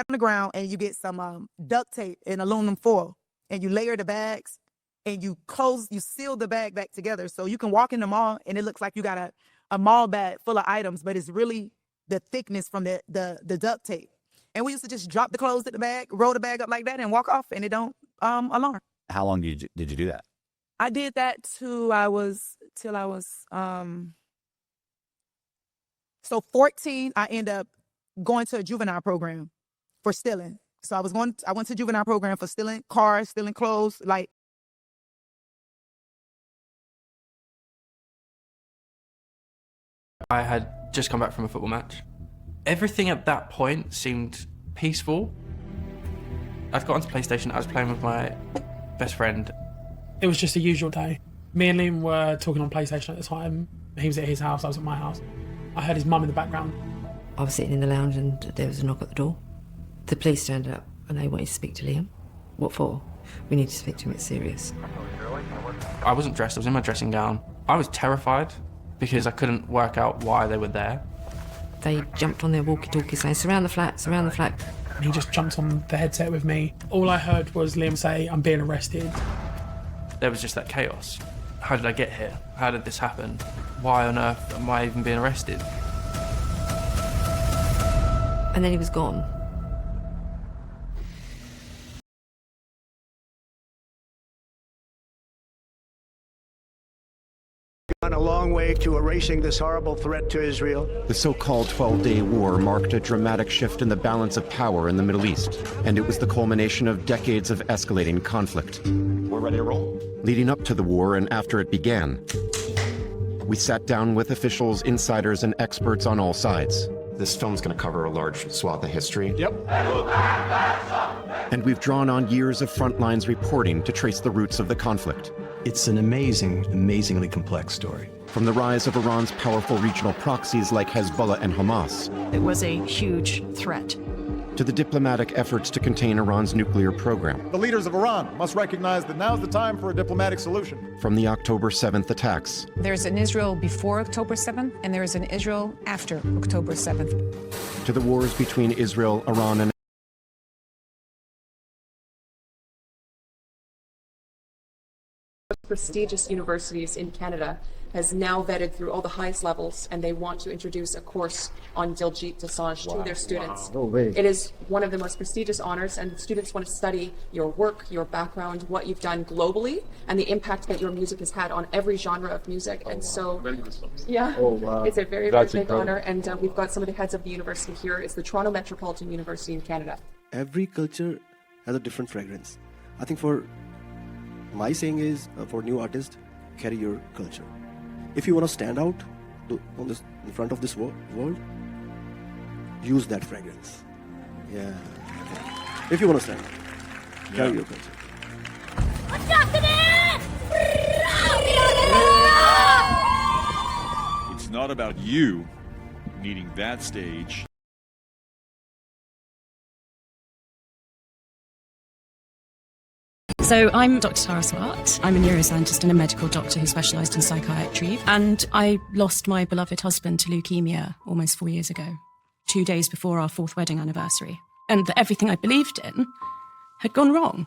the ground and you get some duct tape and aluminum foil and you layer the bags and you seal the bag back together. So you can walk in the mall and it looks like you got a mall bag full of items, but it's really the thickness from the duct tape. And we used to just drop the clothes at the bag, roll the bag up like that and walk off and it don't alarm. How long did you do that? I did that till I was so 14. I ended up going to a juvenile program for stealing. So I went to juvenile program for stealing cars, stealing clothes, like. I had just come back from a football match. Everything at that point seemed peaceful. I'd got onto PlayStation, I was playing with my best friend. It was just a usual day. Me and Liam were talking on PlayStation at the time. He was at his house, I was at my house. I heard his mum in the background. I was sitting in the lounge and there was a knock at the door. The police turned up and they wanted to speak to Liam. What for? We need to speak to him, it's serious. I wasn't dressed, I was in my dressing gown. I was terrified because I couldn't work out why they were there. They jumped on their walkie-talkie saying, surround the flat, surround the flat. He just jumped on the headset with me. All I heard was Liam say, I'm being arrested. There was just that chaos. How did I get here? How did this happen? Why on earth am I even being arrested? And then he was gone. Gone a long way to erasing this horrible threat to Israel. The so-called 12-day war marked a dramatic shift in the balance of power in the Middle East, and it was the culmination of decades of escalating conflict. We're ready to roll. Leading up to the war and after it began, we sat down with officials, insiders, and experts on all sides. This film's going to cover a large swath of history. Yep. And we've drawn on years of frontlines reporting to trace the roots of the conflict. It's an amazingly complex story. From the rise of Iran's powerful regional proxies like Hezbollah and Hamas. It was a huge threat. To the diplomatic efforts to contain Iran's nuclear program. The leaders of Iran must recognize that now's the time for a diplomatic solution. From the October 7th attacks. There's an Israel before October 7th, and there is an Israel after October 7th. To the wars between Israel, Iran, and prestigious universities in Canada has now vetted through all the highest levels, and they want to introduce a course on Diljit Dosanjh to their students. It is one of the most prestigious honors, and students want to study your work, your background, what you've done globally, and the impact that your music has had on every genre of music. And so, yeah, it's a very, very big honor, and we've got some of the heads of the university here. It's the Toronto Metropolitan University in Canada. Every culture has a different fragrance. I think my saying is, for new artists, carry your culture. If you want to stand out in front of this world, use that fragrance. Yeah. If you want to stand out, carry your culture. What's happening? It's not about you needing that stage. So I'm Dr. Tara Swart. I'm a neuroscientist and a medical doctor who specialised in psychiatry. And I lost my beloved husband to leukemia almost 4 years ago, 2 days before our 4th wedding anniversary. And that everything I believed in had gone wrong.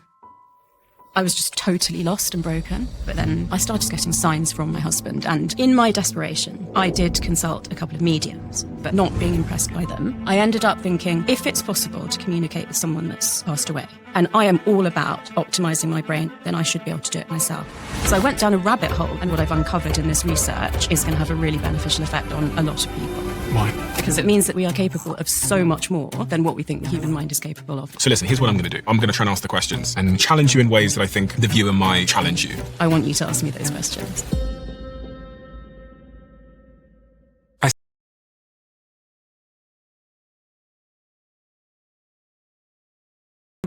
I was just totally lost and broken. But then I started getting signs from my husband. And in my desperation, I did consult a couple of mediums, but not being impressed by them. I ended up thinking, if it's possible to communicate with someone that's passed away, and I am all about optimizing my brain, then I should be able to do it myself. So I went down a rabbit hole, and what I've uncovered in this research is going to have a really beneficial effect on a lot of people. Why? Because it means that we are capable of so much more than what we think the human mind is capable of. So listen, here's what I'm going to do. I'm going to try and ask the questions and challenge you in ways that I think the viewer might challenge you. I want you to ask me those questions.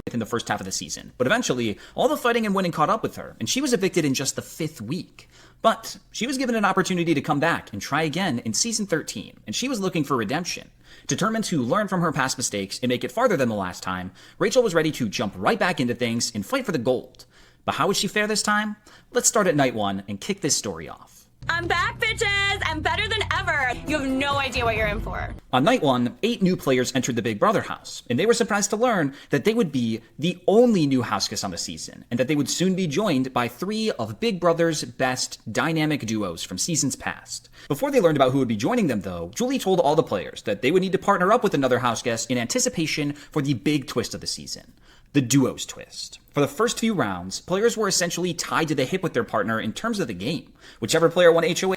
Within the first half of the season, but eventually all the fighting and winning caught up with her, and she was evicted in just the 5th week. But she was given an opportunity to come back and try again in season 13, and she was looking for redemption. Determined to learn from her past mistakes and make it farther than the last time, Rachel was ready to jump right back into things and fight for the gold. But how would she fare this time? Let's start at night 1 and kick this story off. I'm back, bitches! I'm better than ever! You have no idea what you're in for. On night 1, 8 new players entered the Big Brother house, and they were surprised to learn that they would be the only new house guests on the season, and that they would soon be joined by 3 of Big Brother's best dynamic duos from seasons past. Before they learned about who would be joining them, though, Julie told all the players that they would need to partner up with another house guest in anticipation for the big twist of the season. The duos twist. For the first few rounds, players were essentially tied to the hip with their partner in terms of the game. Whichever player won HOH.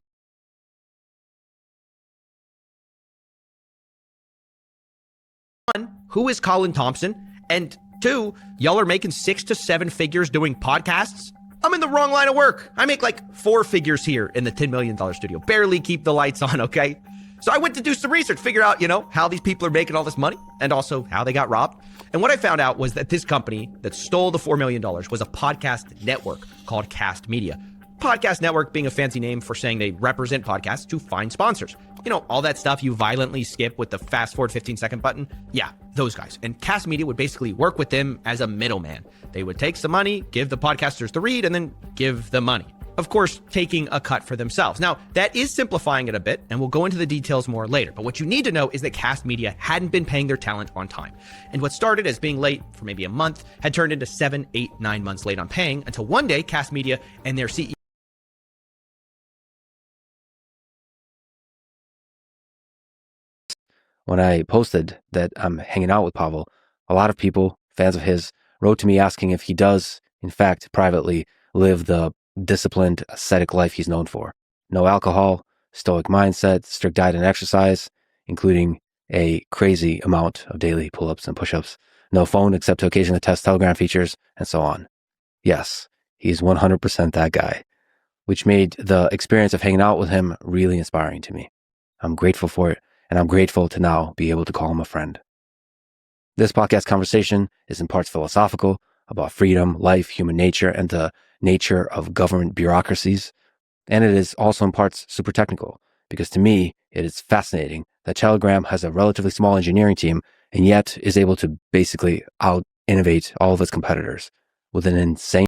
Who is Colin Thompson? And 2, y'all are making 6 to 7 figures doing podcasts? I'm in the wrong line of work. I make like 4 figures here in the $10 million studio. Barely keep the lights on, okay? So I went to do some research, figure out, how these people are making all this money and also how they got robbed. And what I found out was that this company that stole the $4 million was a podcast network called Cast Media. Podcast network being a fancy name for saying they represent podcasts to find sponsors. All that stuff you violently skip with the fast forward 15-second button. Yeah, those guys. And Cast Media would basically work with them as a middleman. They would take some money, give the podcasters the read, and then give the money. Of course, taking a cut for themselves. Now, that is simplifying it a bit, and we'll go into the details more later. But what you need to know is that Cast Media hadn't been paying their talent on time. And what started as being late for maybe a month had turned into 7, 8, 9 months late on paying until one day Cast Media and their CEO when I posted that I'm hanging out with Pavel, a lot of people, fans of his, wrote to me asking if he does, in fact, privately live the disciplined, ascetic life he's known for. No alcohol, stoic mindset, strict diet and exercise, including a crazy amount of daily pull-ups and push-ups, no phone except to occasionally test Telegram features, and so on. Yes, he's 100% that guy, which made the experience of hanging out with him really inspiring to me. I'm grateful for it, and I'm grateful to now be able to call him a friend. This podcast conversation is in parts philosophical, about freedom, life, human nature, and the nature of government bureaucracies. And it is also in parts super technical, because to me, it is fascinating that Telegram has a relatively small engineering team and yet is able to basically out-innovate all of its competitors with an insane